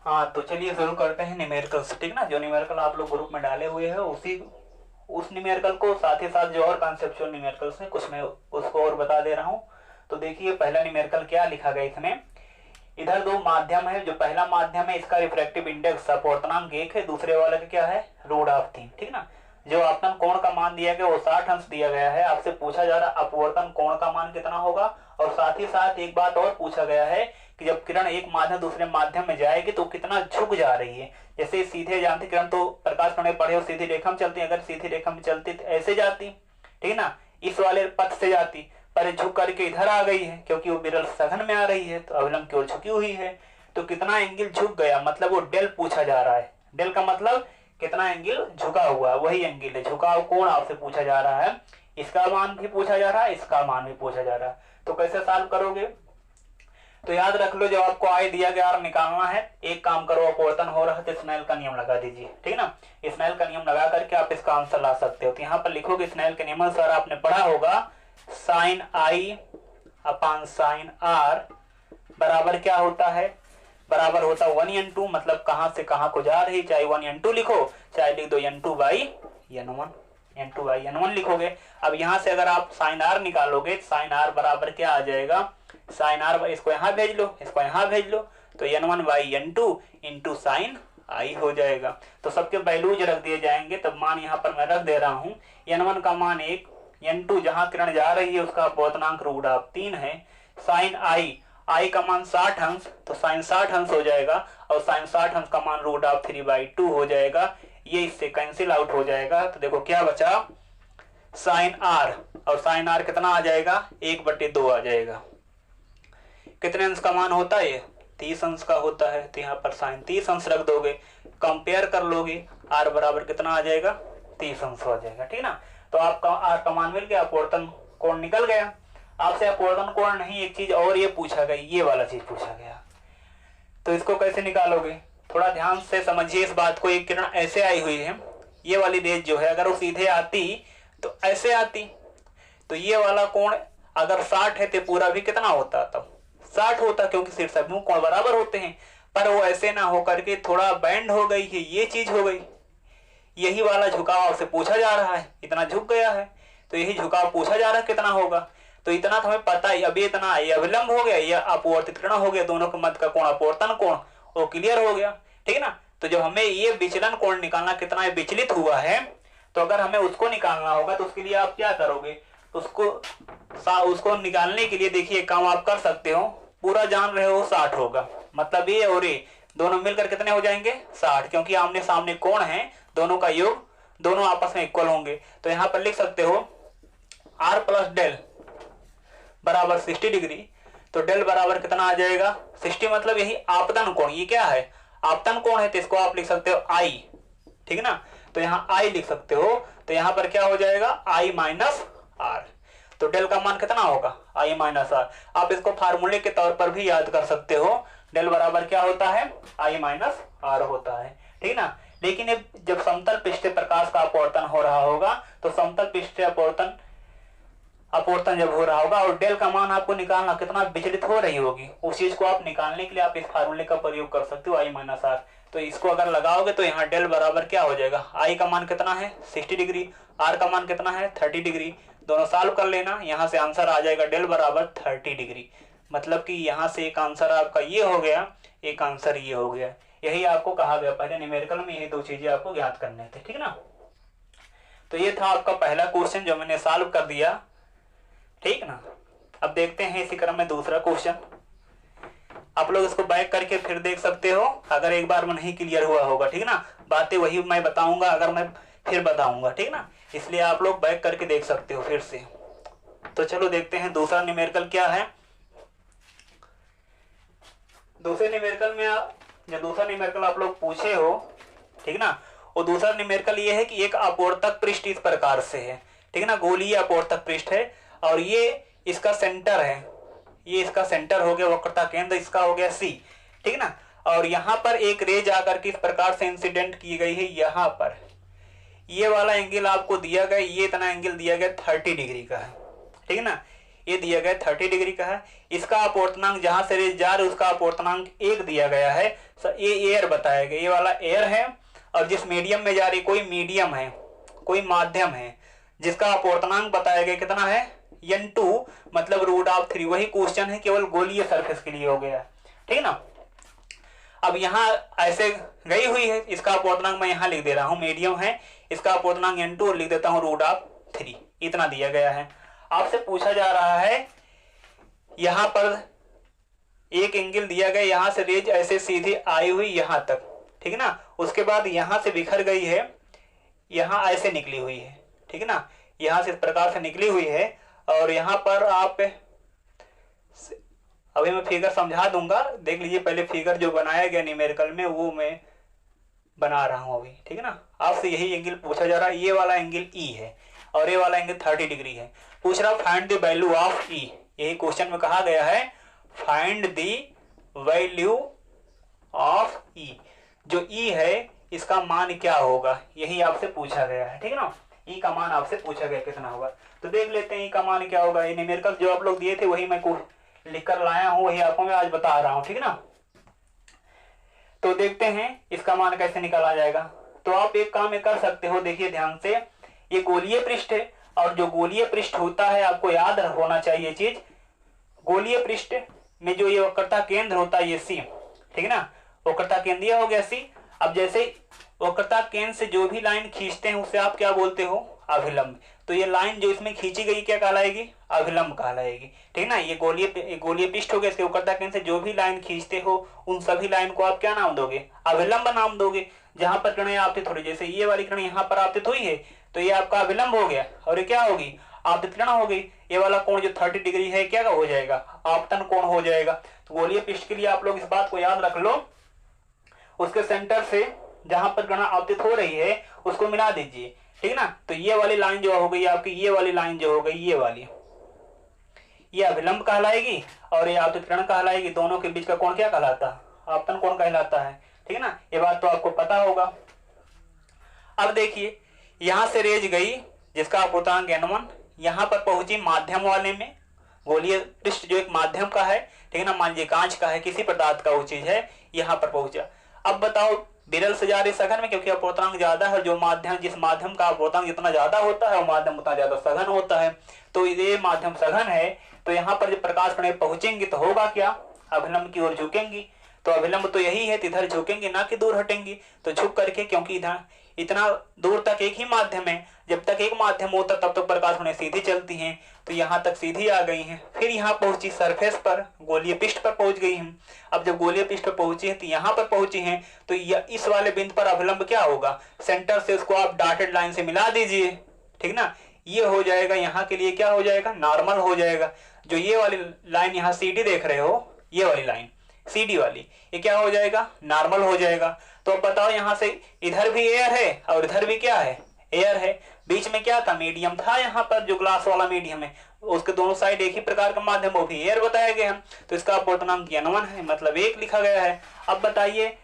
हाँ तो चलिए शुरू करते हैं न्यूमेरिकल से, ठीक ना। जो न्यूमेरिकल आप लोग ग्रुप में डाले हुए हैं उसी उस न्यूमेरिकल को साथ ही साथ जो और कॉन्सेप्चुअल न्यूमेरिकल्स हैं कुछ मैं उसको और बता दे रहा हूँ। तो देखिए पहला न्यूमेरिकल क्या लिखा गया इसमें। इधर दो माध्यम है, जो पहला माध्यम है इसका रिफ्रैक्टिव इंडेक्स अपवर्तनांक 1 है, दूसरे वाले का क्या है √3, ठीक ना। जो आपतन कोण का मान दिया गया वो 60 अंश दिया गया है। आपसे पूछा जा रहा अपवर्तन कोण का मान कितना होगा, और साथ ही साथ एक बात और पूछा गया है कि जब किरण एक माध्यम दूसरे माध्यम में जाएगी तो कितना झुक जा रही है। जैसे सीधे जानती किरण तो प्रकाश कण पढ़े हो सीधी रेखा में चलती, अगर सीधी रेखा में चलती तो ऐसे जाती, ठीक ना, इस वाले पथ से जाती, पर झुक करके इधर आ गई है क्योंकि वो विरल सघन में आ रही है तो अवलंब की ओर झुकी हुई है। तो कितना एंगल झुक गया, मतलब वो डेल पूछा जा रहा है। डेल का मतलब कितना एंगल झुका हुआ, वही एंगल है, झुकाव कोण आपसे पूछा जा रहा है। इसका मान भी पूछा जा रहा है, इसका मान भी पूछा जा रहा है। तो कैसे सॉल्व करोगे, तो याद रख लो जब आपको आई दिया गया आर निकालना है, एक काम करो, अपवर्तन हो रहा है तो स्नेल का नियम लगा दीजिए, ठीक ना। स्नेल का नियम लगा करके आप इसका आंसर ला सकते हो। तो यहाँ पर लिखोगे स्नेल के नियम अनुसार आपने पढ़ा होगा sine I upon sine R बराबर क्या होता है, बराबर होता 1n2, मतलब कहां से कहां को जा रही, चाहे 1n2 लिखो चाहे लिख दो n2/n1, n2/n1 लिखोगे। अब यहां से अगर आप साइन आर निकालोगे साइन आर बराबर क्या आ जाएगा, साइन आर, इसको यहां भेज लो, इसको यहां भेज लो, तो n1/n2 इंटू साइन आई हो जाएगा। तो सबके वैल्यूज रख दिए जाएंगे, तब मान यहाँ पर मैं रख दे रहा हूँ। n1 का मान 1, n2 जहां किरण जा रही है उसका अपवर्तनांक √3 है, साइन आई का मान 60 अंश, तो साइन 60 अंश हो जाएगा, और साइन 60 अंश का मान √3/2 हो जाएगा। ये इससे कैंसिल आउट हो जाएगा। तो देखो क्या बचा, साइन आर, और साइन आर कितना आ जाएगा 1/2 आ जाएगा। कितने अंश का मान होता है, ये 30 अंश का होता है। तो यहाँ पर साइन 30 अंश रख दोगे, कंपेयर कर लोगे, आर बराबर कितना आ जाएगा 30 अंश हो जाएगा, ठीक ना। तो आपका आर का मान मिल गया, अपवर्तन कोण निकल गया। आपसे अपवर्तन कोण नहीं, एक चीज और ये पूछा गया, ये वाला चीज पूछा गया। तो इसको कैसे निकालोगे, थोड़ा ध्यान से समझिए इस बात को। एक किरण ऐसे आई हुई है, ये वाली रेज जो है अगर वो सीधे आती तो ऐसे आती, तो ये वाला कोण अगर 60 है तो पूरा भी कितना होता, तब 60 होता, क्योंकि शीर्षाभिमुख कोण बराबर होते हैं। पर वो ऐसे ना होकर के थोड़ा बैंड हो गई है, ये चीज हो गई। यही वाला झुकाव से पूछा जा रहा है, इतना झुक गया है, तो यही झुकाव पूछा जा रहा है कितना होगा। तो इतना तो हमें पता ही, अभी इतना ये अविलंब हो गया, यह अपवर्तित किरण हो गया, दोनों के मध्य का कोण अपवर्तन कोण वो क्लियर हो गया, ठीक ना। तो जब हमें ये विचलन कोण निकालना कितना विचलित हुआ है, तो अगर हमें उसको निकालना होगा तो उसके लिए आप क्या करोगे, उसको निकालने के लिए देखिए काम आप कर सकते हो, पूरा जान रहे हो 60 होगा, मतलब ये और ये दोनों मिलकर कितने हो जाएंगे 60, क्योंकि आमने सामने कोण है, दोनों का योग दोनों आपस में इक्वल होंगे। तो यहाँ पर लिख सकते हो आर प्लस डेल बराबर 60 डिग्री। तो डेल बराबर कितना आ जाएगा 60, मतलब यही आपतन कोण, ये क्या है आपतन कोण है, तो इसको आप लिख सकते हो आई, ठीक ना। तो यहाँ आई लिख सकते हो, तो यहाँ पर क्या हो जाएगा आई माइनस आर। तो डेल का मान कितना होगा आई माइनस आर। आप इसको फार्मूले के तौर पर भी याद कर सकते हो, डेल बराबर क्या होता है आई माइनस आर होता है, ठीक ना। लेकिन जब समतल पृष्ठ प्रकाश का अपवर्तन हो रहा होगा, तो समतल पृष्ठ अपवर्तन जब हो रहा होगा और डेल का मान आपको निकालना कितना विचलित हो रही होगी, उस चीज को आप निकालने के लिए आप इस फार्मूले का प्रयोग कर सकते हो आई माइनस आर। तो इसको अगर लगाओगे तो यहाँ डेल बराबर क्या हो जाएगा, आई का मान कितना है 60 डिग्री, आर का मान कितना है 30 डिग्री, दोनों सॉल्व कर लेना, यहाँ से आंसर आ जाएगा डेल बराबर 30 डिग्री। मतलब कि यहाँ से एक आंसर आपका ये हो गया, एक आंसर ये हो गया। यही आपको कहा गया पहले न्यूमेरिकल में, यही दो चीजें आपको ज्ञात करने थे, ठीक ना। तो ये था आपका पहला क्वेश्चन जो मैंने सॉल्व कर दिया, ठीक ना। अब देखते हैं इसी क्रम में दूसरा क्वेश्चन। आप लोग इसको बैक करके फिर देख सकते हो अगर एक बार में नहीं क्लियर हुआ होगा, ठीक ना। बातें वही मैं बताऊंगा, अगर मैं फिर बताऊंगा, ठीक ना, इसलिए आप लोग बैक करके देख सकते हो फिर से। तो चलो देखते हैं दूसरा न्यूमेरिकल क्या है। दूसरे न्यूमेरिकल में जो दूसरा न्यूमेरिकल आप लोग पूछे हो, ठीक ना, वो दूसरा न्यूमेरिकल ये है कि एक अपवर्तक पृष्ठ इस प्रकार से है, ठीक ना, गोलीय अपवर्तक पृष्ठ है, और ये इसका सेंटर है, ये इसका सेंटर हो गया, वक्रता केंद्र इसका हो गया सी, ठीक ना। और यहाँ पर एक रेज आकर के इस प्रकार से इंसिडेंट की गई है, यहाँ पर ये वाला एंगल आपको दिया गया, ये इतना एंगल दिया गया 30 डिग्री का है, ठीक ना। ये दिया गया 30 डिग्री का है। इसका अपवर्तनांक जहां से रेज जा रही है उसका अपवर्तनांक 1 दिया गया है। ये एयर बताया गया, ये वाला एयर है और जिस मीडियम में जा रही कोई मीडियम है, कोई माध्यम है जिसका अपवर्तनांक बताया गया कितना है n2 मतलब √3। वही क्वेश्चन है, केवल गोलीय सरफेस के लिए हो गया, ठीक है ना। अब यहाँ ऐसे गई हुई है, इसका अपवर्तनांक मैं यहाँ लिख दे रहा हूँ, मीडियम है, इसका अपवर्तनांक n2 और लिख देता हूँ √3, इतना दिया गया है। आपसे पूछा जा रहा है यहाँ पर एक एंगल दिया गया, यहाँ से रेज ऐसे सीधी आई हुई यहाँ तक, ठीक है ना, उसके बाद यहाँ से बिखर गई है, यहाँ ऐसे निकली हुई है, ठीक है ना, यहाँ से इस प्रकार से निकली हुई है और यहाँ पर आप अभी मैं फिगर समझा दूंगा, देख लीजिए। पहले फिगर जो बनाया गया न्यूमेरिकल में वो मैं बना रहा हूँ अभी, ठीक है ना। आपसे यही एंगल पूछा जा रहा है, ये वाला एंगल ई है और ये वाला एंगल 30 डिग्री है। पूछ रहा फाइंड द वैल्यू ऑफ ई, यही क्वेश्चन में कहा गया है फाइंड द वैल्यू ऑफ ई। जो ई है इसका मान क्या होगा, यही आपसे पूछा गया है, ठीक है ना। ई का मान आपसे पूछा गया कितना होगा, तो देख लेते हैं ई का मान क्या होगा। ये न्यूमेरिकल जो आप लोग दिए थे वही मैं लिख कर लाया हूं, वही आपको मैं आज बता रहा हूं, ठीक है ना। तो देखते हैं इसका मान कैसे निकाला जाएगा। तो आप एक काम कर सकते हो, देखिए ध्यान से, ये गोलीय पृष्ठ है और जो गोलीय पृष्ठ होता है आपको याद होना चाहिए चीज, गोलीय पृष्ठ में जो ये वक्रता केंद्र होता है ये सी, ठीक है ना, वक्रता केंद्र हो गया सी। अब जैसे वक्रता केंद्र से जो भी लाइन खींचते हैं उससे आप क्या बोलते हो, अभिलंब। तो ये लाइन जो इसमें खींची गई क्या कहलाएगी, अभिलंब कहलाएगी, ठीक है ना। ये गोलीय पृष्ठ हो गया, इसके वक्रता केंद्र से जो भी लाइन खींचते हो उन सभी लाइन को आप क्या नाम दोगे, अभिलंब नाम दोगे। जहां पर किरणें आपतित हो रही, जैसे ये वाली किरण यहाँ पर आपतित हुई है तो ये आपका अभिलंब हो गया और ये क्या होगी, आपतित किरण हो गई। ये वाला कोण जो 30 डिग्री है क्या हो जाएगा, आपतन कोण हो जाएगा। तो गोलीय पृष्ठ के लिए आप लोग इस बात को याद रख लो, उसके सेंटर से जहां पर किरण आपतित हो रही है उसको मिला दीजिए, ठीक है ना। तो ये वाली लाइन जो हो गई आपकी, ये वाली लाइन जो हो गई ये वाली, ये अभिलंब कहलाएगी और ये आपतित किरण कहलाएगी। दोनों के बीच का कोण क्या कहलाता है, आपतन कोण कहलाता है, ठीक है ना। ये बात तो आपको पता होगा। अब देखिए यहां से रेज गई जिसका अपवर्तनांक n1, यहां पर पहुंची माध्यम वाले में, गोलीय पृष्ठ जो एक माध्यम का है, ठीक है ना, मान लीजिए कांच का है, किसी पदार्थ का वो चीज है, यहां पर पहुंचा। अब बताओ विरल से जा रही सघन में, क्योंकि अपवर्तनांक ज्यादा है, जो माध्यम जिस माध्यम का अपवर्तनांक जितना ज्यादा होता है वो माध्यम उतना ज्यादा सघन होता है। तो ये माध्यम सघन है, तो यहाँ पर जब प्रकाश किरणें पहुंचेंगी तो होगा क्या, अभिलंब की ओर झुकेंगी। तो अभिलंब तो यही है, इधर झुकेंगे ना कि दूर हटेंगी। तो झुक करके, क्योंकि इधर इतना दूर तक एक ही माध्यम है, जब तक एक माध्यम होता तब तक प्रकाश किरणें सीधी चलती हैं, तो यहाँ तक सीधी आ गई हैं। फिर यहाँ पहुंची सरफेस पर, गोलीय पृष्ठ पर पहुंच गई हैं। अब जब गोलीय पृष्ठ पर पहुंची है तो यहाँ पर पहुंची हैं, तो इस वाले बिंदु पर अभिलंब क्या होगा, सेंटर से उसको आप डॉटेड लाइन से मिला दीजिए, ठीक ना। ये हो जाएगा, यहाँ के लिए क्या हो जाएगा, नॉर्मल हो जाएगा। जो ये वाली लाइन यहाँ CD देख रहे हो, ये वाली लाइन CD वाली, ये क्या हो जाएगा, नॉर्मल हो जाएगा। तो अब बताओ यहाँ से इधर भी एयर है और इधर भी क्या है, एयर है। बीच में क्या था, मीडियम था, यहाँ पर जो ग्लास वाला मीडियम है उसके दोनों साइड एक ही प्रकार का माध्यम, वो भी एयर बताया गया है। तो इसका अपवर्तनांक n1 है, मतलब 1 लिखा गया है। अब बताइए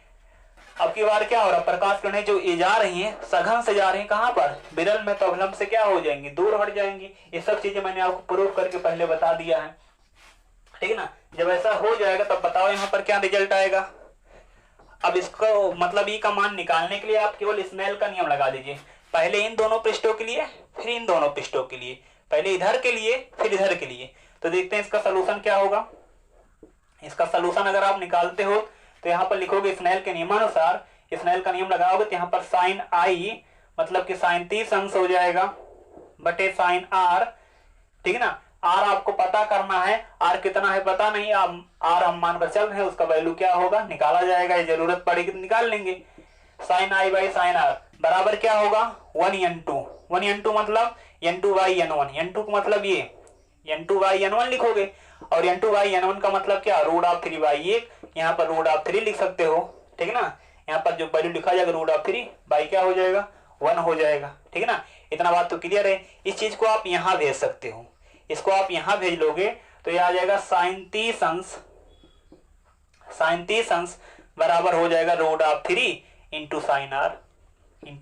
अब की बार क्या हो रहा, प्रकाश किरणें जो ये जा रही हैं सघन से जा रही हैं, कहाँ पर, विरल में, तो अभिलंब से क्या हो जाएंगी, दूर हट जाएंगी। ये सब चीजें मैंने आपको प्रूव करके पहले बता दिया है, ठीक है ना। जब ऐसा हो जाएगा तब बताओ यहाँ पर क्या रिजल्ट आएगा। अब इसको मतलब ई का मान निकालने के लिए आप केवल स्नेल का नियम लगा दीजिए, पहले इन दोनों पृष्ठों के लिए फिर इन दोनों पृष्ठों के लिए, पहले इधर के लिए फिर इधर के लिए। तो देखते हैं इसका सलूशन क्या होगा। इसका सलूशन अगर आप निकालते हो तो यहाँ पर लिखोगे स्नेल के नियमानुसार, स्नेल का नियम लगाओगे तो यहाँ पर साइन आई मतलब कि साइन 30 अंश हो जाएगा बटे साइन आर, ठीक है ना। आर आपको पता करना है, आर कितना है पता नहीं, आर हम मानकर चल रहे हैं, उसका वैल्यू क्या होगा निकाला जाएगा, ये जरूरत पड़ेगी तो निकाल लेंगे। Sine I by sine R बराबर क्या होगा, 1n2, 1n2 मतलब n2 बाई n1, n2 का मतलब ये n2 बाई n1 लिखोगे और n2 बाई n1 का मतलब क्या, √3 बाई 1, यहाँ पर √3 लिख सकते हो, ठीक है ना। यहाँ पर जो वैल्यू लिखा जाएगा √3 बाई क्या हो जाएगा, 1 हो जाएगा, ठीक है ना। इतना बात तो क्लियर है। इस चीज को आप यहाँ भेज सकते हो, इसको आप यहाँ भेज लोगे तो ये आ जाएगा साइन 30 अंश बराबर हो जाएगा √3 इंटू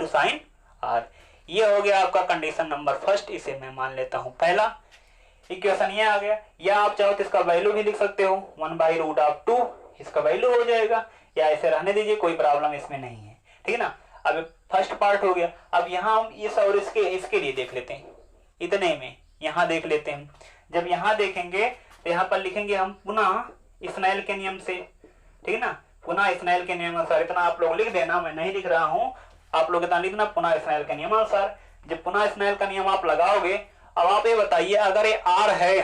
साइन आर। ये हो गया आपका कंडीशन नंबर फर्स्ट, इसे मैं मान लेता हूं पहला। इक्वेशन ये आ गया। या आप चाहो तो इसका वैल्यू भी लिख सकते हो 1/√2, इसका वैल्यू हो जाएगा, या ऐसे रहने दीजिए, कोई प्रॉब्लम इसमें नहीं है, ठीक है ना। अब फर्स्ट पार्ट हो गया। अब यहाँ हम इस और इसके लिए देख लेते हैं, इतने में यहाँ देख लेते हैं। जब यहाँ देखेंगे तो यहाँ पर लिखेंगे हम पुनः स्नेल के नियम से, ठीक है ना, पुनः स्नेल के नियम अनुसार। इतना आप लोग लिख देना, मैं नहीं लिख रहा हूँ, आप लोग इतना लिखना, पुनः स्नेल के नियम अनुसार। जब पुनः स्नेल का नियम आप लगाओगे, अब आप ये बताइए, अगर ये आर है,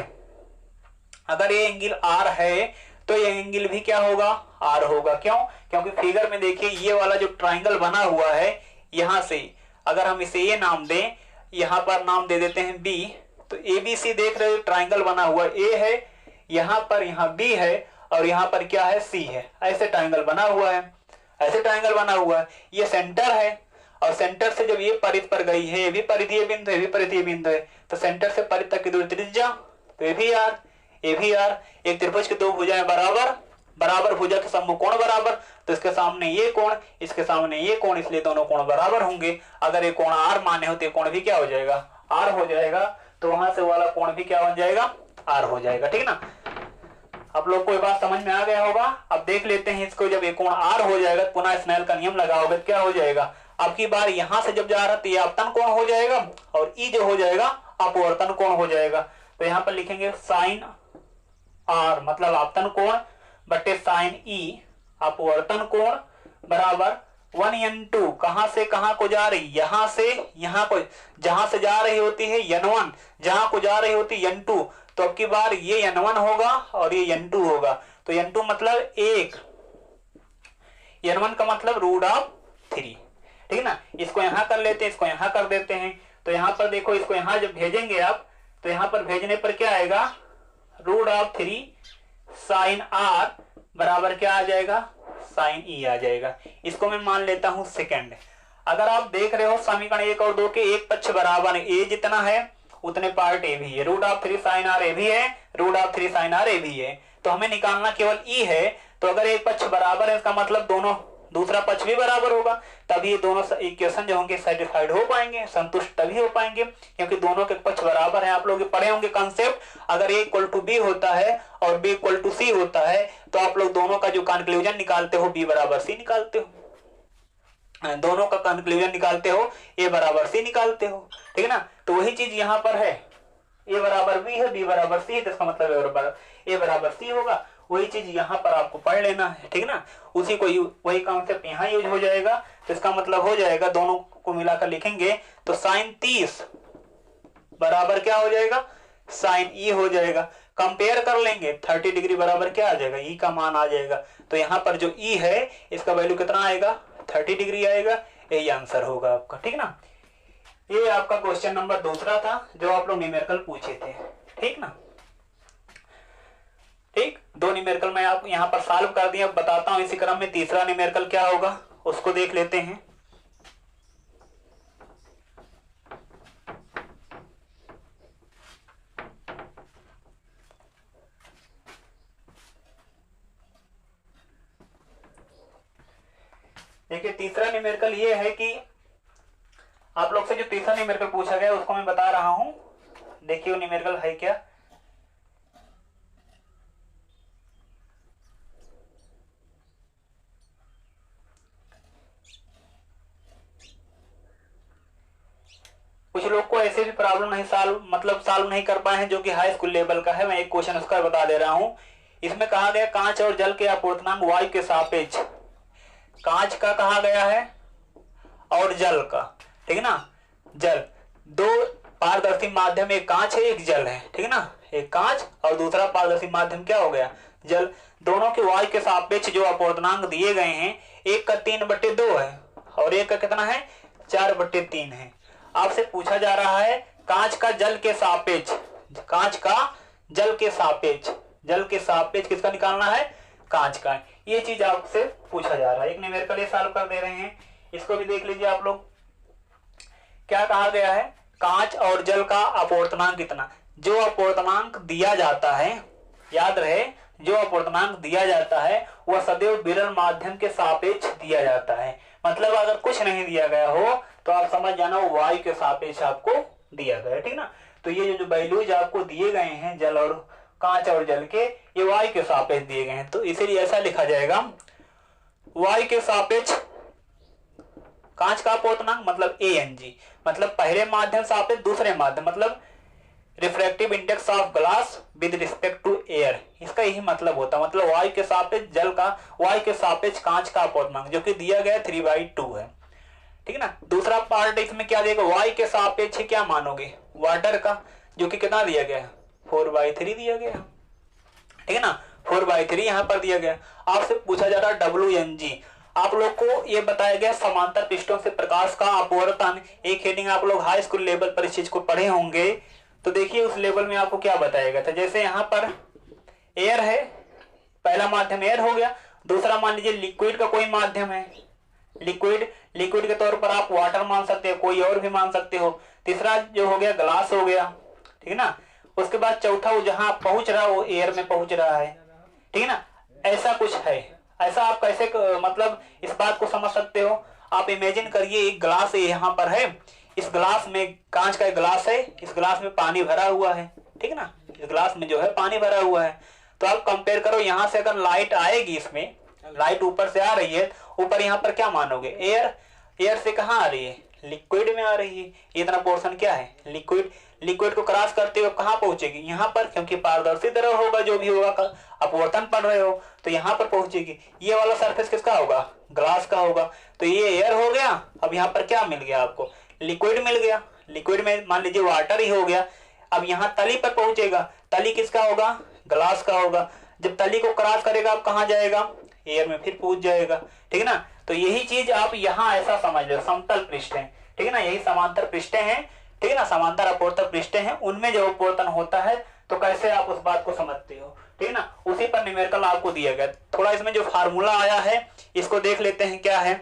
अगर ये एंगल आर है तो ये एंगल भी क्या होगा, आर होगा। क्यों? क्योंकि फिगर में देखिए ये वाला जो ट्राइंगल बना हुआ है, यहां से अगर हम इसे ये नाम दें, यहां पर नाम दे देते हैं बी, तो ए बी सी देख रहे हो ट्राइंगल बना हुआ ए है, यहां पर यहाँ बी है और यहाँ पर क्या है, सी है। ऐसे ट्राइंगल बना हुआ है, ऐसे ट्राइंगल बना हुआ है। ये सेंटर है और सेंटर से जब ये परिध पर गई है, ये भी परिधीय बिंदु है, ये भी परिधीय बिंदु है, तो सेंटर से परिध तक की दूरी त्रिज्या, तो ये भी आर, ये भी आर। एक त्रिभुज की दो भुजाएं बराबर, बराबर भुजा के समूह कोण बराबर, तो इसके सामने ये कोण, इसके सामने ये कोण, इसलिए दोनों कोण बराबर होंगे। अगर ये कोण आर माने होते, कोण भी क्या हो जाएगा, आर हो जाएगा। तो वहां से वाला कोण भी क्या बन जाएगा, आर हो जाएगा, ठीक ना। आप लोग को ये बात समझ में आ गया होगा। अब देख लेते हैं इसको, जब ये कोण आर हो जाएगा, पुनः स्नेल का नियम लगाओगे, क्या हो जाएगा, आपकी बार यहां से जब जा रहा तो ये अपतन कोण हो जाएगा और ई जो हो जाएगा अपवर्तन कोण हो जाएगा। तो यहाँ पर लिखेंगे साइन आर मतलब आपतन कोण बटे साइन ई अपवर्तन कोण बराबर 1n2। कहां से कहां को जा रही, यहां से यहां को, जहां से जा रही होती है n1, जहां को जा रही होती है n2, तो अब की बार ये n1 होगा और ये n2 होगा। तो n2 मतलब 1, n1 का मतलब √3, ठीक है ना। इसको यहां कर लेते हैं, इसको यहां कर देते हैं। तो यहां पर देखो, इसको यहां जब भेजेंगे आप, तो यहां पर भेजने पर क्या आएगा, √3 साइन आर बराबर क्या आ जाएगा, साइन ई आ जाएगा। इसको मैं मान लेता हूं सेकंड। अगर आप देख रहे हो समीकरण 1 और 2 के एक पक्ष बराबर है, ए जितना है उतने पार्ट ए भी है, √3 साइन आर ए भी है, √3 साइन आर ए भी है। तो हमें निकालना केवल ई है। तो अगर एक पक्ष बराबर है, इसका मतलब दोनों, दूसरा पक्ष भी बराबर होगा, तभी ये दोनों इक्वेशन जो होंगे सेटिस्फाइड हो पाएंगे, संतुष्ट तभी हो पाएंगे, क्योंकि दोनों के पक्ष बराबर हैं। आप लोग पढ़े होंगे कंसेप्ट, अगर a = b होता है और b = c होता है, तो आप लोग दोनों का जो कंक्लूजन निकालते हो b = c निकालते हो, दोनों का कंक्लूजन निकालते हो a = c निकालते हो, ठीक है ना। तो वही चीज यहाँ पर है, a = b है, b = c है, तो इसका मतलब a = c होगा। वही चीज यहाँ पर आपको पढ़ लेना है, ठीक है ना। उसी को वही कॉन्सेप्ट यहाँ यूज हो जाएगा। तो इसका मतलब हो जाएगा, दोनों को मिलाकर लिखेंगे तो साइन 30 बराबर क्या हो जाएगा, साइन ई हो जाएगा। कंपेयर कर लेंगे 30 डिग्री बराबर क्या आ जाएगा, ई का मान आ जाएगा। तो यहाँ पर जो ई है इसका वैल्यू कितना आएगा, 30 डिग्री आएगा। यही आंसर होगा आपका, ठीक ना। ये आपका क्वेश्चन नंबर दूसरा था जो आप लोग न्यूमेरिकल पूछे थे, ठीक ना। ठीक, 2 न्यूमेरिकल मैं आप यहाँ पर सॉल्व कर दिया, बताता हूँ इसी क्रम में तीसरा न्यूमेरिकल क्या होगा उसको देख लेते हैं। देखिए तीसरा न्यूमेरिकल ये है कि आप लोग से जो तीसरा न्यूमेरिकल पूछा गया उसको मैं बता रहा हूं। देखिए वो न्यूमेरिकल है क्या। कुछ लोग को ऐसे भी प्रॉब्लम नहीं सॉल्व नहीं कर पाए हैं जो कि हाई स्कूल लेवल का है। मैं एक क्वेश्चन उसका बता दे रहा हूं। इसमें कहा गया कांच और जल के अपवर्तनांक वायु के सापेक्ष, कांच का कहा गया है और जल का, ठीक है ना। जल, दो पारदर्शी माध्यम, एक कांच है एक जल है, ठीक है ना। एक कांच और दूसरा पारदर्शी माध्यम क्या हो गया, जल। दोनों के वायु के सापेक्ष जो अपवर्तनांक दिए गए हैं, एक का 3/2 है और एक का कितना है 4/3 है। आपसे पूछा जा रहा है कांच का जल के सापेक्ष, कांच का जल के सापेक्ष, जल के सापेक्ष किसका निकालना है, कांच का। ये चीज आपसे पूछा जा रहा है। एक न्यूमेरिकल ये सॉल्व कर दे रहे हैं, इसको भी देख लीजिए आप लोग। क्या कहा गया है, कांच और जल का अपवर्तनांक कितना। जो अपवर्तनांक दिया जाता है, याद रहे जो अपवर्तनांक दिया जाता है वह सदैव विरल माध्यम के सापेक्ष दिया जाता है। मतलब अगर कुछ नहीं दिया गया हो तो आप समझ जाना वो वायु के सापेक्ष आपको दिया गया है, ठीक ना। तो ये जो वैल्यूज आपको दिए गए हैं जल और कांच और जल के, ये y के सापेक्ष दिए गए हैं, तो इसीलिए ऐसा लिखा जाएगा y के सापेक्ष कांच का अपोतनांक मतलब Ang, मतलब पहले माध्यम सापेक्ष दूसरे माध्यम, मतलब refractive index of glass with respect to air, इसका यही मतलब होता है। मतलब y के सापेक्ष जल का, y के सापेक्ष कांच का अपोतनांक जो कि दिया गया 3/2 है, ठीक है ना। दूसरा पार्ट इसमें क्या देगा, y के सापेक्ष क्या मानोगे, वाटर का, जो कि कितना दिया गया है 4/3 दिया गया, ठीक है ना, 4/3 यहाँ पर दिया गया। आपसे पूछा जा रहा है Wng, आप लोग को ये बताया गया समांतर पृष्ठों से प्रकाश का अपवर्तन, एक हेडिंग आप लोग हाई स्कूल लेवल पर इस चीज को पढ़े होंगे। तो देखिए उस लेवल में आपको क्या बताया गया था, जैसे यहाँ पर एयर है, पहला माध्यम एयर हो गया, दूसरा मान लीजिए लिक्विड का कोई माध्यम है, लिक्विड के तौर पर आप वाटर मान सकते हो, कोई और भी मान सकते हो। तीसरा जो हो गया ग्लास हो गया, ठीक है ना। उसके बाद चौथा वो जहां पहुंच रहा है वो एयर में पहुंच रहा है, ठीक है ना। ऐसा कुछ है, ऐसा आप कैसे मतलब इस बात को समझ सकते हो, आप इमेजिन करिए एक ग्लास यहाँ पर है, इस ग्लास में कांच का एक ग्लास है, इस ग्लास में पानी भरा हुआ है, ठीक है ना, इस ग्लास में जो है पानी भरा हुआ है। तो आप कंपेयर करो, यहाँ से अगर लाइट आएगी, इसमें लाइट ऊपर से आ रही है, ऊपर यहाँ पर क्या मानोगे एयर, एयर से कहाँ आ रही है, लिक्विड में आ रही है। इतना पोर्शन क्या है लिक्विड, लिक्विड को क्रॉस करते हुए कहाँ पहुंचेगी, यहाँ पर, क्योंकि पारदर्शी तरह होगा जो भी होगा, अपवर्तन पढ़ रहे हो तो यहाँ पर पहुंचेगी। ये वाला सरफेस किसका होगा, ग्लास का होगा। तो ये एयर हो गया, अब यहाँ पर क्या मिल गया आपको, लिक्विड मिल गया, लिक्विड में मान लीजिए वाटर ही हो गया। अब यहाँ तली पर पहुंचेगा, तली किसका होगा, ग्लास का होगा। जब तली को क्रॉस करेगा अब कहाँ जाएगा, एयर में फिर पहुंच जाएगा, ठीक है ना। तो यही चीज आप यहाँ ऐसा समझ लो, समतल पृष्ठ है, ठीक है ना, यही समांतर पृष्ठे हैं, ठीक है ना, समांतर अपवर्तक पृष्ठे हैं, उनमें जब अपवर्तन होता है तो कैसे आप उस बात को समझते हो, ठीक है ना। उसी पर न्यूमेरिकल आपको दिया गया। थोड़ा इसमें जो फार्मूला आया है इसको देख लेते हैं क्या है।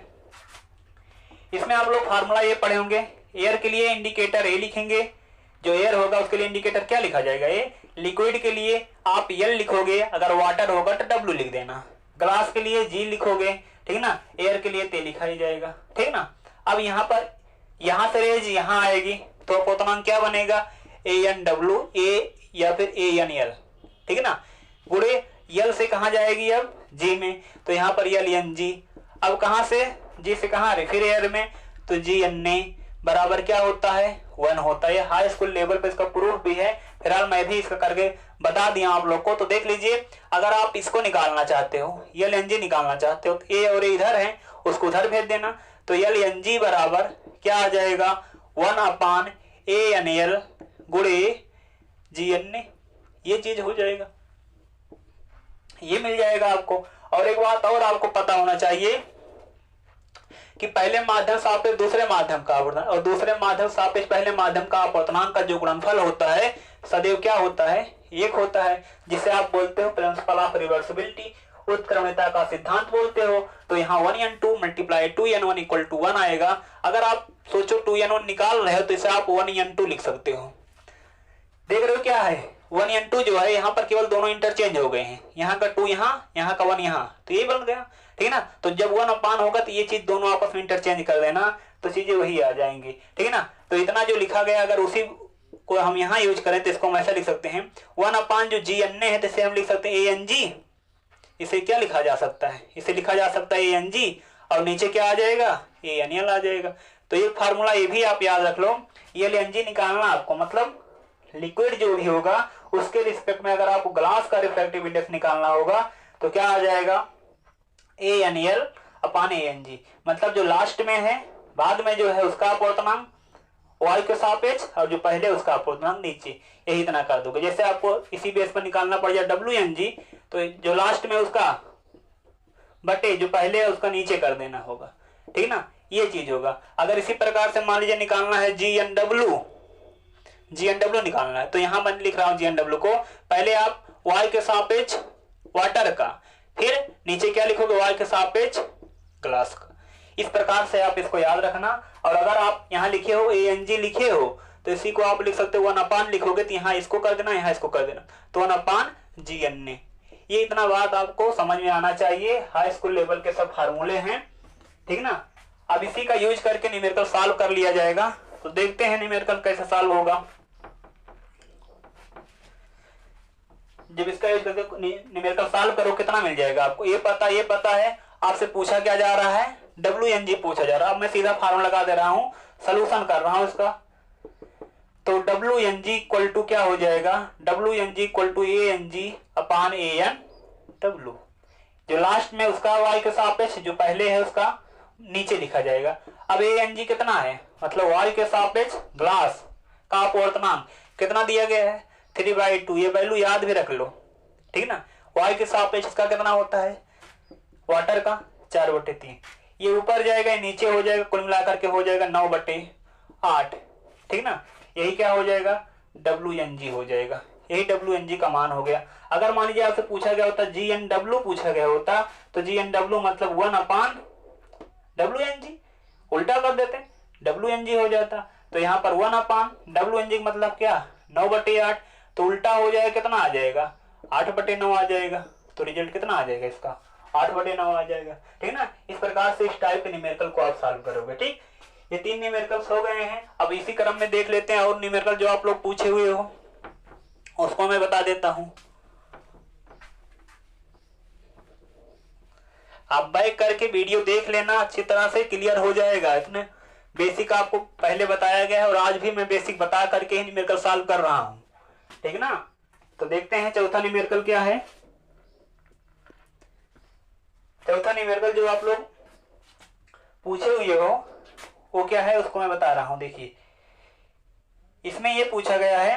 इसमें आप लोग फार्मूला ये पढ़े होंगे, एयर के लिए इंडिकेटर ए लिखेंगे, जो एयर होगा उसके लिए इंडिकेटर क्या लिखा जाएगा ए। लिक्विड के लिए आप एल लिखोगे, अगर वाटर होगा तो डब्ल्यू लिख देना। ग्लास के लिए जी लिखोगे, ठीक है ना, एयर के लिए ते लिखा ही जाएगा, ठीक है ना। अब यहाँ पर यहाँ से रेज यहाँ आएगी तो अपोतनांक क्या बनेगा, ए एन डब्ल्यू ए या फिर ए एन एल, ठीक है ना। गुड़े यल से कहाँ जाएगी अब जी में, तो यहाँ पर यल एन जी। अब कहाँ से, जी से कहाँ फिर एयर में, तो जी एन ए बराबर क्या होता है 1 होता है। हाई स्कूल लेवल पे इसका प्रूफ भी है, फिलहाल मैं भी इसका करके बता दिया आप लोग को। तो देख लीजिए, अगर आप इसको निकालना चाहते हो, यल एन जी निकालना चाहते हो, तो ए और ए इधर है, उसको उधर भेज देना। तो यल एन जी बराबर क्या आ जाएगा 1/a एन एल गुड़े जी एन ए, ये चीज हो जाएगा, ये मिल जाएगा आपको। और एक बात और आपको पता होना चाहिए कि पहले माध्यम सापेक्ष दूसरे माध्यम का अपवर्तन और दूसरे माध्यम सापेक्ष पहले माध्यम का अपवर्तनांक का जो गुणनफल होता है सदैव क्या होता है, 1 होता है, जिसे आप बोलते हो प्रिंसिपल ऑफ रिवर्सिबिलिटी, उत्क्रमणियता का सिद्धांत बोलते हो। तो यहाँ 1n2 multiply 2n1 equal to 1 आएगा। अगर आप सोचो 2n1 निकाल रहे हो तो इसे आप 1n2 लिख सकते हो। देख रहे हो क्या है 1n2 जो है, यहाँ पर केवल दोनों इंटरचेंज हो गए हैं, यहाँ का 2 यहाँ का 1 यहाँ, तो ये बन गया, ठीक है ना। तो जब 1/, होगा तो ये चीज दोनों आपस में इंटरचेंज कर देना, तो चीजें वही आ जाएंगी, ठीक है ना। तो इतना जो लिखा गया अगर उसी को हम यहाँ यूज करें तो इसको हम ऐसा लिख सकते हैं 1/, जो जी एन ए है तो इसे हम लिख सकते हैं ए एन जी। इसे क्या लिखा जा सकता है, इसे लिखा जा सकता है ए एन जी, और नीचे क्या आ जाएगा ए एन एल आ जाएगा। तो ये फार्मूला ये भी आप याद रख लो, ये एल एन जी निकालना आपको, मतलब लिक्विड जो भी होगा उसके रिस्पेक्ट में अगर आपको ग्लास का रिफ्रैक्टिव इंडेक्स निकालना होगा तो क्या आ जाएगा A N L upon A N G, मतलब जो लास्ट में है बाद में जो है उसका अपवर्तनांक y के सापेक्ष और जो पहले उसका अपवर्तनांक नीचे, यही इतना कर दोगे। जैसे आपको इसी बेस पर निकालना पड़ जाए डब्ल्यू एन जी, तो जो लास्ट में उसका बटे जो पहले है उसका नीचे कर देना होगा, ठीक ना, ये चीज होगा। अगर इसी प्रकार से मान लीजिए निकालना है जी एन डब्ल्यू निकालना है, तो यहाँ मैं लिख रहा हूँ जी एन डब्ल्यू को, पहले आप y के सापेक्ष वाटर का, फिर नीचे क्या लिखोगे y के सापेक्ष ग्लास का। इस प्रकार से आप इसको याद रखना। और अगर आप यहाँ लिखे हो ए एन जी लिखे हो तो इसी को आप लिख सकते हो 1/, लिखोगे तो यहाँ इसको कर देना, यहाँ इसको कर देना, तो 1/, जी एन ए। ये इतना बात आपको समझ में आना चाहिए, हाई स्कूल लेवल के सब फार्मूले हैं, ठीक ना। अब इसी का यूज करके न्यूमेरिकल सॉल्व कर लिया जाएगा। तो देखते हैं न्यूमेरिकल कैसे सॉल्व होगा। जब इसका यूज करके न्यूमेरिकल सॉल्व करो कितना मिल जाएगा आपको, ये पता है। आपसे पूछा क्या जा रहा है, WNG पूछा जा रहा है। अब मैं सीधा फार्मूला लगा दे रहा हूं, सोल्यूशन कर रहा हूं इसका। तो WNG इक्वल टू क्या हो जाएगा, WNG equal to ANG upon ANW। जो लास्ट में उसका y के सापेक्ष जो पहले है उसका नीचे लिखा जाएगा। अब ANG कितना है, मतलब y के सापेक्ष ग्लास का अपवर्तनांक कितना दिया गया है, 3/2। ये वैल्यू याद भी रख लो, ठीक ना। y के सापेक्ष इसका कितना होता है, वाटर का 4/3। ये ऊपर जाएगा नीचे हो जाएगा, कुल मिलाकर के हो जाएगा 9/8, ठीक ना। यही क्या हो जाएगा, WNG हो जाएगा। यही WNG का मान हो गया। अगर मान लीजिए आपसे पूछा गया होता GNW पूछा गया होता, तो GNW मतलब 1/WNG, उल्टा कर देते WNG हो जाता। तो यहाँ पर 1/WNG मतलब क्या, 9/8। तो उल्टा हो जाएगा, कितना आ जाएगा, 8/9 आ जाएगा। तो रिजल्ट कितना आ जाएगा इसका, 8/9 आ जाएगा, ठीक ना। इस प्रकार से इस टाइप के न्यूमेरिकल को आप सॉल्व करोगे, ठीक। ये 3 न्यूमेरिकल्स हो गए हैं। अब इसी क्रम में देख लेते हैं और न्यूमेरिकल जो आप लोग पूछे हुए हो उसको मैं बता देता हूं। आप बैक करके वीडियो देख लेना, अच्छी तरह से क्लियर हो जाएगा। इतने बेसिक आपको पहले बताया गया है और आज भी मैं बेसिक बता करके ही न्यूमेरिकल सॉल्व कर रहा हूं, ठीक ना। तो देखते हैं चौथा न्यूमेरिकल क्या है। चौथा न्यूमेरिकल जो आप लोग पूछे हुए हो वो क्या है उसको मैं बता रहा हूं। देखिए इसमें ये पूछा गया है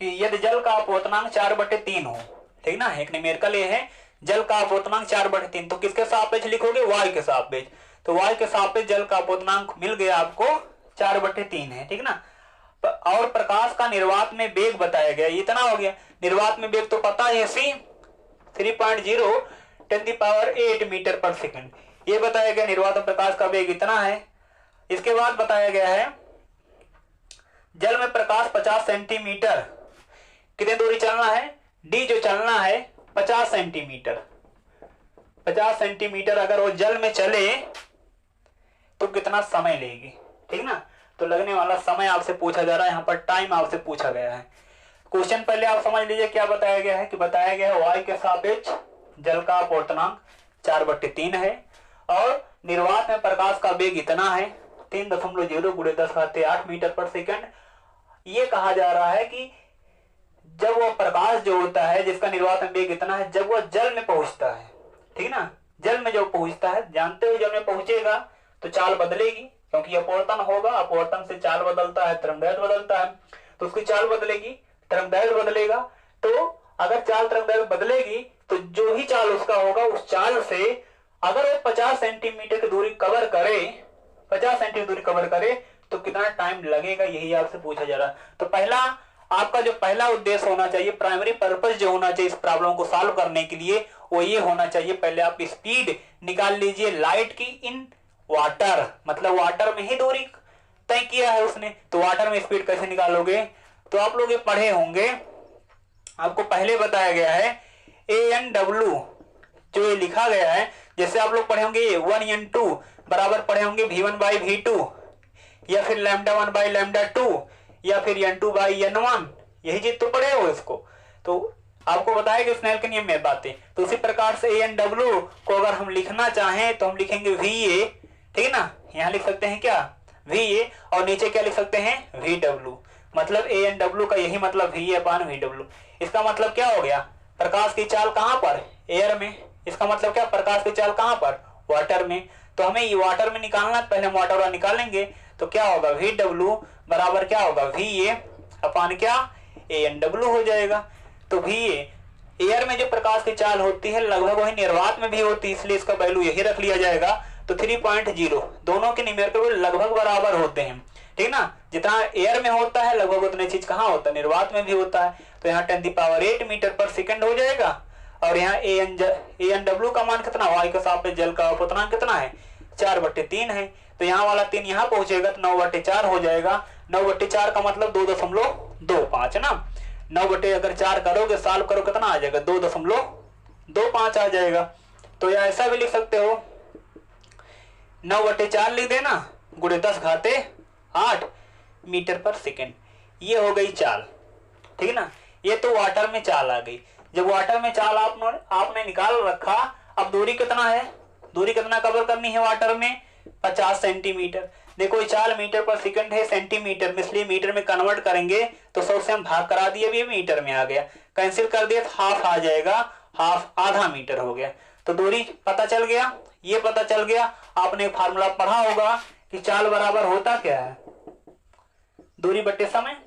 कि यदि जल का अपवर्तनांक 4/3 हो, ठीक ना। एक न्यूमेरिकल ये है, जल का अपवर्तनांक 4/3। तो किसके सापेक्ष लिखोगे, y के सापेक्ष। तो y के सापेक्ष जल का अपवर्तनांक मिल गया आपको 4/3 है, ठीक ना। और प्रकाश का निर्वात में वेग बताया गया, इतना हो गया। निर्वात में वेग तो पता है, c 3.0 × 10⁸ मीटर पर सेकंड। ये बताया गया निर्वात में प्रकाश का वेग इतना है। इसके बाद बताया गया है जल में प्रकाश 50 सेंटीमीटर कितनी दूरी चलना है, d जो चलना है 50 सेंटीमीटर। 50 सेंटीमीटर अगर वो जल में चले तो कितना समय लेगी, ठीक ना। तो लगने वाला समय आपसे पूछा जा रहा है, यहाँ पर टाइम आपसे पूछा गया है। क्वेश्चन पहले आप समझ लीजिए क्या बताया गया है, कि बताया गया है y के सापेक्ष जल का अपवर्तनांक 4/3 है और निर्वात में प्रकाश का वेग इतना है 3.0 × 10⁸ मीटर पर सेकंड। ये कहा जा रहा है कि जब वह प्रकाश जो होता है जिसका निर्वात में वेग इतना है, जब वह जल में पहुंचता है, ठीक ना, जल में जब पहुंचता है, जानते हो जल में पहुंचेगा तो चाल बदलेगी, क्योंकि अपवर्तन होगा, अपवर्तन से चाल बदलता है, तरंगदैर्घ्य बदलता है, तो उसकी चाल बदलेगी, तरंगदैर्घ्य बदलेगा। तो अगर चाल तरंगदैर्घ्य बदलेगी तो जो ही चाल उसका होगा उस चाल से अगर वो 50 सेंटीमीटर की दूरी कवर करे, 50 सेंटीमीटर दूरी कवर करे तो कितना टाइम लगेगा, यही आपसे पूछा जा रहा है। तो पहला आपका जो पहला उद्देश्य होना चाहिए, प्राइमरी पर्पस जो होना चाहिए इस प्रॉब्लम को सॉल्व करने के लिए, वो ये होना चाहिए, पहले आप स्पीड निकाल लीजिए लाइट की इन वाटर, मतलब वाटर में ही दूरी तय किया है उसने, तो वाटर में स्पीड कैसे निकालोगे। तो आप लोग ये पढ़े होंगे, आपको पहले बताया गया है ANW जो ये लिखा गया है, जैसे आप लोग पढ़े होंगे 1N2 बराबर पढ़े होंगे V1/V2, या फिर λ1/λ2, या फिर N2/N1, यही चीज तो पढ़े हो इसको। तो आपको बताया कि स्नेल के नियम में बातें। तो उसी प्रकार से ANW को अगर हम लिखना चाहें तो हम लिखेंगे VA, ठीक है ना। यहाँ लिख सकते हैं क्या, VA, और नीचे क्या लिख सकते हैं, VW। मतलब ANW का यही मतलब VA/VW। इसका मतलब क्या हो गया, प्रकाश की चाल कहां पर, एयर में। इसका मतलब क्या, प्रकाश की चाल कहां पर, वाटर में। तो हमें ये वाटर में निकालना, पहले हम वाटर निकालेंगे तो क्या होगा, VW बराबर क्या होगा, VA/ क्या, ANW हो जाएगा। तो VA एयर में जो प्रकाश की चाल होती है लगभग वही निर्वात में भी होती है, इसलिए इसका वैल्यू यही रख लिया जाएगा। तो 3.0 दोनों के न्यूमेरिकल लगभग बराबर होते हैं, ठीक ना। जितना एयर में होता है लगभग उतनी चीज कहाँ होता है, निर्वात में भी होता है। तो यहाँ 10⁸ मीटर पर सेकंड हो जाएगा। और यहाँ ANW का मान कितना, y के सापेक्ष जल का अपवर्तनांक कितना है, 4/3 है। तो यहाँ वाला 3 यहाँ पहुंचेगा तो 9/4 हो जाएगा। 9/4 का मतलब 2.25 ना। 9 अगर 4 करोगे, सॉल्व करो, कितना आ जाएगा, 2.25 आ जाएगा। तो या ऐसा भी लिख सकते हो, 9/4 लिख देना, × 10⁸ मीटर पर सेकंड। ये हो गई चाल। ठीक है ना। ये तो वाटर में चाल आ गई। जब वाटर में चाल आपने निकाल रखा, अब दूरी कितना है, दूरी कितना कवर करनी है वाटर में, 50 सेंटीमीटर। देखो ये चाल मीटर पर सेकंड है, सेंटीमीटर में, इसलिए मीटर में कन्वर्ट करेंगे तो 100 से हम भाग करा दिए, अभी मीटर में आ गया, कैंसिल कर दिया, हाफ आ जाएगा, हाफ आधा मीटर हो गया। तो दूरी पता चल गया, ये पता चल गया। आपने फार्मूला पढ़ा होगा कि चाल बराबर होता क्या है, दूरी बटे समय।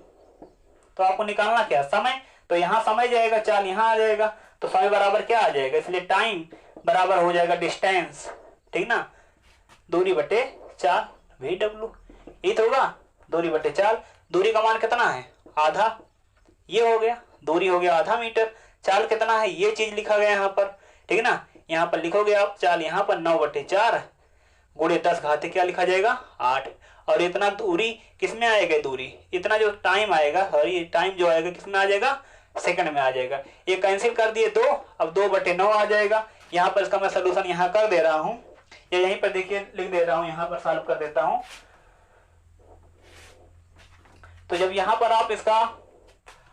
तो आपको निकालना क्या, समय। तो यहाँ समय जाएगा, चाल यहाँ आ जाएगा, तो समय बराबर क्या आ जाएगा, इसलिए टाइम बराबर हो जाएगा डिस्टेंस, ठीक ना, दूरी बटे चाल, VW। ये तो होगा दूरी बटे चाल। दूरी का मान कितना है, आधा, ये हो गया, दूरी हो गया आधा मीटर। चाल कितना है, ये चीज लिखा गया यहाँ पर, ठीक है ना। यहाँ पर लिखोगे आप चाल, यहाँ पर 9/4 गुणे 10 घाते क्या लिखा जाएगा, 8। और इतना दूरी किस में आएगा, दूरी इतना जो टाइम आएगा, और ये टाइम जो आएगा किस में आ जाएगा, सेकंड में आ जाएगा। ये कैंसिल कर दिए तो अब 2/9 आ जाएगा। यहाँ पर इसका मैं सोल्यूशन यहाँ कर दे रहा हूँ, या यहीं पर देखिए लिख दे रहा हूँ, यहाँ पर सॉल्व कर देता हूँ। तो जब यहाँ पर आप इसका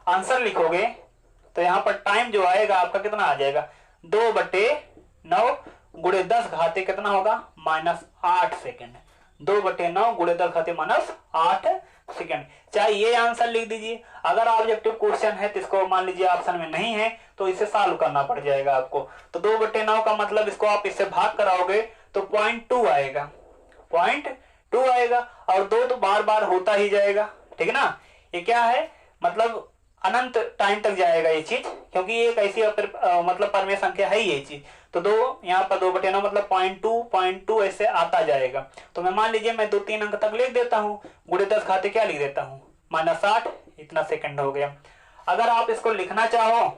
आंसर लिखोगे तो यहाँ पर टाइम जो आएगा आपका कितना आ जाएगा, 2/9 गुणे 10 घाते कितना होगा, -8 सेकेंड। 2/9 गुणे 10 घाते -8 सेकेंड। चाहे ये आंसर लिख दीजिए, अगर ऑब्जेक्टिव क्वेश्चन है तो इसको मान लीजिए ऑप्शन में नहीं है तो इसे सॉल्व करना पड़ जाएगा आपको। तो 2/9 का मतलब इसको आप इससे भाग कराओगे तो 0.2 आएगा, 0.2 आएगा। और 2 तो बार बार होता ही जाएगा, ठीक है ना। ये क्या है, मतलब अनंत टाइम तक जाएगा ये चीज, क्योंकि ये एक ऐसी मतलब परमेय संख्या है ये चीज। तो 2 यहाँ पर 2/9 मतलब 0.2 ऐसे आता जाएगा। तो मैं मान लीजिए मैं 2-3 अंक तक लिख देता हूँ, गुणे 10 घाते क्या लिख देता हूँ, -8, इतना सेकंड हो गया। अगर आप इसको लिखना चाहो,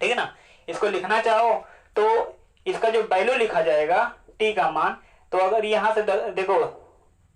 ठीक है ना, इसको लिखना चाहो तो इसका जो वैल्यू लिखा जाएगा t का मान, तो अगर यहाँ से देखो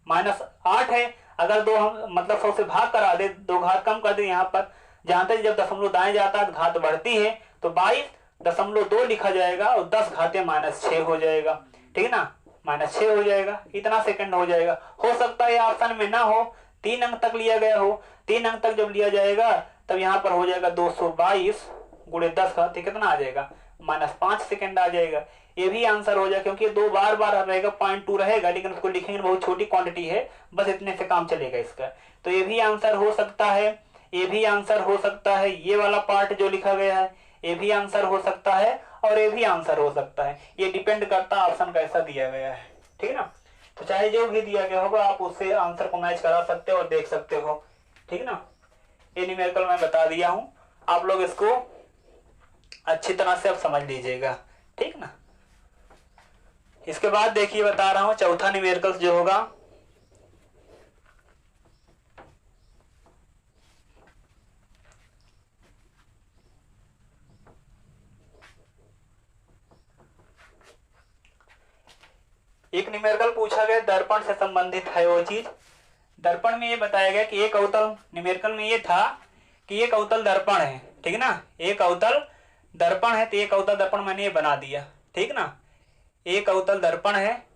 -8 है, अगर 2 हम मतलब 100 से भाग करा दे, 2 घात कम कर दे, यहाँ पर जहां तक जब दशमलव दाएं जाता है घात बढ़ती है तो 22.2 लिखा जाएगा और 10 घाते -6 हो जाएगा, ठीक है ना, -6 हो जाएगा, इतना सेकंड हो जाएगा। हो सकता है ऑप्शन में ना हो, 3 अंक तक लिया गया हो, 3 अंक तक जब लिया जाएगा तब यहाँ पर हो जाएगा 222 गुणे 10 घाते कितना आ जाएगा, -5 सेकंड आ जाएगा। ये भी आंसर हो जाएगा, क्योंकि 2 बार बार रहेगा, 0.2 रहेगा, लेकिन उसको लिखेंगे बहुत छोटी क्वांटिटी है, बस इतने से काम चलेगा इसका। तो ये भी आंसर हो सकता है, ये भी आंसर हो सकता है, ये वाला पार्ट जो लिखा गया है ये भी आंसर हो सकता है, और ये भी आंसर हो सकता है। ये डिपेंड करता है ऑप्शन कैसा दिया गया है, ठीक है ना। तो चाहे जो भी दिया गया होगा आप उससे आंसर को मैच करा सकते हो और देख सकते हो, ठीक है ना। ये न्यूमेरिकल मैं बता दिया हूँ, आप लोग इसको अच्छी तरह से अब समझ लीजिएगा, ठीक ना। इसके बाद देखिए बता रहा हूं चौथा न्यूमेरिकल जो होगा, एक न्यूमेरिकल पूछा गया दर्पण से संबंधित है वो चीज। दर्पण में ये बताया गया कि एक अवतल, न्यूमेरिकल में ये था कि एक अवतल दर्पण है, ठीक है ना, एक अवतल दर्पण है, तो एक अवतल दर्पण मैंने ये बना दिया, ठीक ना। एक अवतल दर्पण है,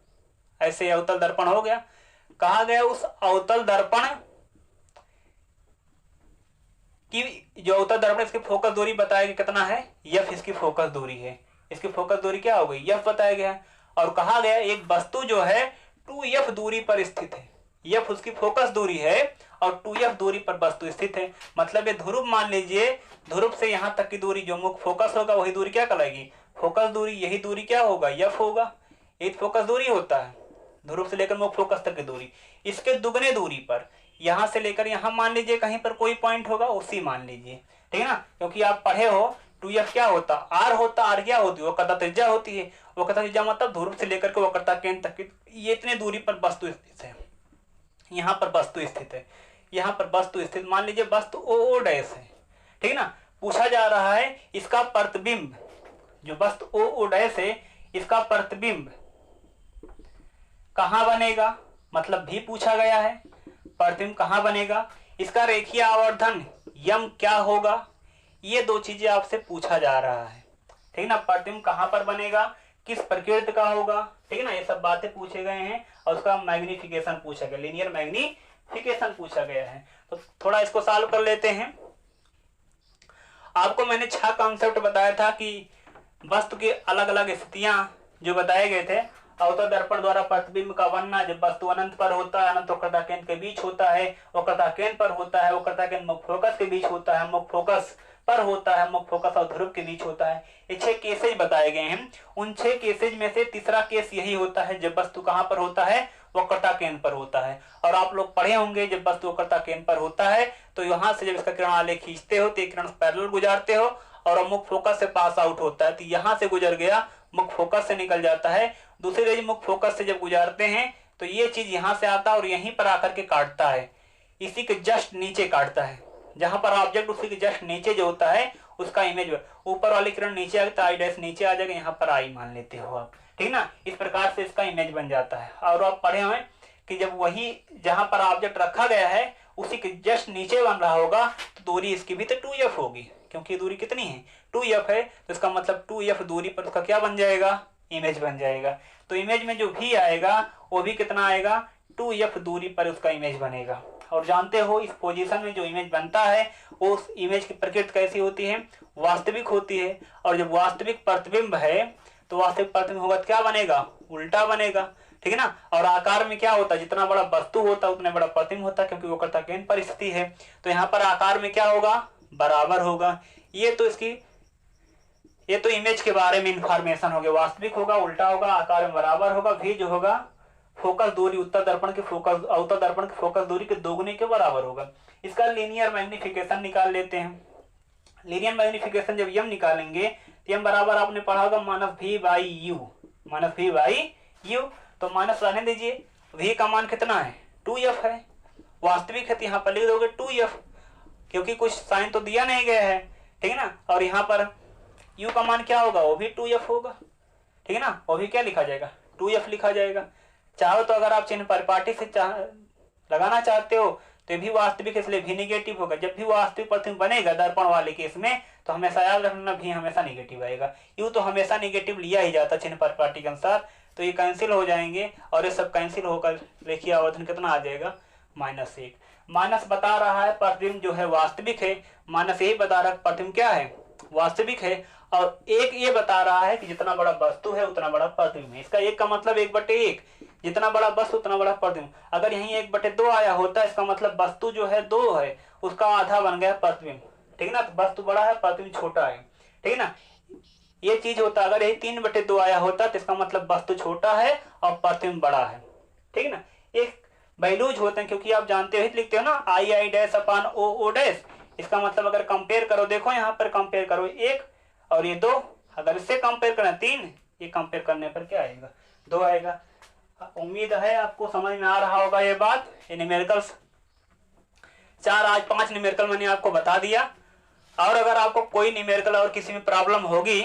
ऐसे अवतल दर्पण हो गया। कहा गया उस अवतल दर्पण की जो अवतल दर्पण इसकी फोकस दूरी बताया गया कितना है, f इसकी फोकस दूरी है, इसकी फोकस दूरी क्या हो गई, f बताया गया है। और कहा गया एक वस्तु जो है 2f दूरी पर स्थित है, f उसकी फोकस दूरी है और 2f दूरी पर वस्तु स्थित है। मतलब ये ध्रुव मान लीजिए, ध्रुव से यहाँ तक की दूरी जो मुख्य फोकस होगा वही दूरी क्या कहलाएगी, फोकस दूरी। यही दूरी क्या होगा, f होगा, यही फोकस दूरी होता है, ध्रुव से लेकर मुख्य फोकस तक की दूरी। इसके दुगने दूरी पर यहाँ से लेकर यहाँ मान लीजिए कहीं पर कोई पॉइंट होगा, उसी मान लीजिए, ठीक है ना। क्योंकि आप पढ़े हो 2f क्या होता, r होता, r क्या होती है, वक्रता त्रिज्या होती है। वक्रता त्रिज्या मतलब ध्रुव से लेकर के वक्रता केंद्र तक की, ये इतने दूरी पर वस्तु स्थित है, यहाँ पर वस्तु स्थित है, यहाँ पर वस्तु स्थित, मान लीजिए वस्तु o डैश है, ठीक है ना। पूछा जा रहा है इसका प्रतिबिंब, जो वस्तु o डैश है इसका प्रतिबिंब कहाँ बनेगा, मतलब भी पूछा गया है, प्रतिबिंब कहाँ बनेगा, इसका रेखीय आवर्धन यम क्या होगा, ये 2 चीजें आपसे पूछा जा रहा है, ठीक है ना। प्रतिबिंब कहाँ पर बनेगा, किस प्रकृति का होगा, ठीक है ना, ये सब बातें पूछे गए हैं। और उसका मैग्निफिकेशन पूछा गया, लीनियर मैग्निफिकेशन पूछा गया है। तो थोड़ा इसको सॉल्व कर लेते हैं। आपको मैंने 6 कॉन्सेप्ट बताया था कि वस्तु की अलग अलग स्थितियां जो बताए गए थे। अवतल दर्पण द्वारा प्रतिबिंब का बनना, जब वस्तु अनंत पर होता है, अनंत वक्रता केंद्र के बीच होता है, वक्रता केंद्र पर होता है, वक्रता केंद्र मुख्य फोकस के बीच होता है, मुख्य फोकस पर होता है, मुख्य फोकस और ध्रुव के बीच होता है। ये 6 केसेज बताए गए हैं। उन 6 केसेज में से तीसरा केस यही होता है जब वस्तु कहां पर होता है, वक्रता केंद्र पर होता है। और आप लोग पढ़े होंगे जब वस्तु वक्रता केंद्र पर होता है तो यहाँ से जब इसका किरण आलेख खींचते हो तो किरण पैरेलल गुजारते हो और मुख्य फोकस से पास आउट होता है, तो यहाँ से गुजर गया, मुख्य फोकस से निकल जाता है। दूसरी रेज मुख्य फोकस से जब गुजारते हैं तो ये चीज यहाँ से आता है और यहीं पर आकर के काटता है, इसी के जस्ट नीचे काटता है, जहां पर ऑब्जेक्ट उसी के जस्ट नीचे जो होता है उसका इमेज, ऊपर वाली किरण नीचे आएगी तो आई डैश नीचे आ जाएगा, यहाँ पर आई मान लेते हो आप, ठीक ना। इस प्रकार से इसका इमेज बन जाता है। और आप पढ़े हुए कि जब वही जहां पर ऑब्जेक्ट रखा गया है उसी के जस्ट नीचे बन रहा होगा तो दूरी इसकी भी तो 2f होगी, क्योंकि दूरी कितनी है, 2f है, तो इसका मतलब 2f दूरी पर उसका क्या बन जाएगा, इमेज बन जाएगा। तो इमेज में जो भी आएगा वो भी कितना आएगा, 2f दूरी पर उसका इमेज बनेगा। और जानते हो इस पोजीशन में जो इमेज बनता है उस इमेज की प्रकृति कैसी होती है, वास्तविक होती है। और जब वास्तविक प्रतिबिंब है तो वास्तविक प्रतिबिंब होगा क्या बनेगा, उल्टा बनेगा, ठीक है ना। और आकार में क्या होता है, जितना बड़ा वस्तु होता है उतना बड़ा प्रतिबिंब होता है, क्योंकि वक्रता केंद्र पर स्थिति है। तो यहाँ पर आकार में क्या होगा, बराबर होगा। ये तो इमेज के बारे में इंफॉर्मेशन हो गया, वास्तविक होगा, उल्टा होगा, आकार में बराबर होगा, भी जो होगा फोकस दूरी उत्तर दर्पण के फोकस अवतल दर्पण के फोकस दूरी के दोगुने के बराबर होगा। इसका लीनियर मैग्निफिकेशन निकाल लेते हैं। लीनियर मैग्निफिकेशन जब यम निकालेंगे तो यम बराबर आपने पढ़ा होगा -v/u, -v/u। तो माइनस रहने दीजिए, v का मान कितना है, 2f है, वास्तविक है तो यहाँ पर लिख दोगे 2f, क्योंकि कुछ साइन तो दिया नहीं गया है, ठीक है ना। और यहाँ पर u का मान क्या होगा, वो भी 2f होगा, ठीक है ना। वो भी क्या लिखा जाएगा, 2f लिखा जाएगा। चाहो तो अगर आप चिन्ह परिपाटी से लगाना चाहते हो तो भी वास्तविक, इसलिए भी निगेटिव होगा। जब भी वास्तविक प्रतिबिंब बनेगा दर्पण वाले केस में तो हमेशा याद रखना भी हमेशा निगेटिव आएगा। यू तो हमेशा निगेटिव लिया ही जाता चिन्ह परिपाटी के अनुसार, तो ये कैंसिल हो जाएंगे और ये सब कैंसिल होकर रेखीय आवर्धन कितना आ जाएगा, -1। माइनस बता रहा है प्रतिबिंब जो है वास्तविक है, माइनस यही बता रहा है प्रतिबिंब क्या है, वास्तविक है। और एक ये बता रहा है कि जितना बड़ा वस्तु है उतना बड़ा प्रतिबिंब है। इसका एक का मतलब 1/1, जितना बड़ा वस्तु उतना बड़ा प्रतिबिंब। अगर यहीं 1/2 आया होता है इसका मतलब वस्तु जो है 2 है, उसका आधा बन गया प्रतिबिंब, ठीक है ना। तो वस्तु बड़ा है, प्रतिबिंब छोटा है, ठीक है ना। ये चीज होता है, अगर यही 3/2 आया होता तो इसका मतलब वस्तु छोटा है और प्रतिबिंब बड़ा है, ठीक है ना। एक वैल्यूज होते हैं, क्योंकि आप जानते हो लिखते हो ना II'/OO'। इसका मतलब अगर कंपेयर करो, देखो यहाँ पर कंपेयर करो 1 और ये 2, अगर इससे कंपेयर करें 3, ये कंपेयर करने पर क्या आएगा, 2 आएगा। उम्मीद है आपको समझ में आ रहा होगा ये बात। ये न्यूमेरिकल्स 4 आज 5 न्यूमेरिकल मैंने आपको बता दिया। और अगर आपको कोई न्यूमेरिकल और किसी में प्रॉब्लम होगी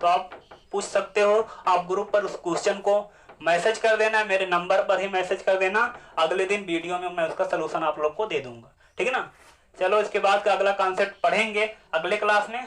तो आप पूछ सकते हो, आप ग्रुप पर उस क्वेश्चन को मैसेज कर देना, मेरे नंबर पर ही मैसेज कर देना। अगले दिन वीडियो में मैं उसका सलूशन आप लोग को दे दूंगा, ठीक है ना। चलो इसके बाद का अगला कॉन्सेप्ट पढ़ेंगे अगले क्लास में।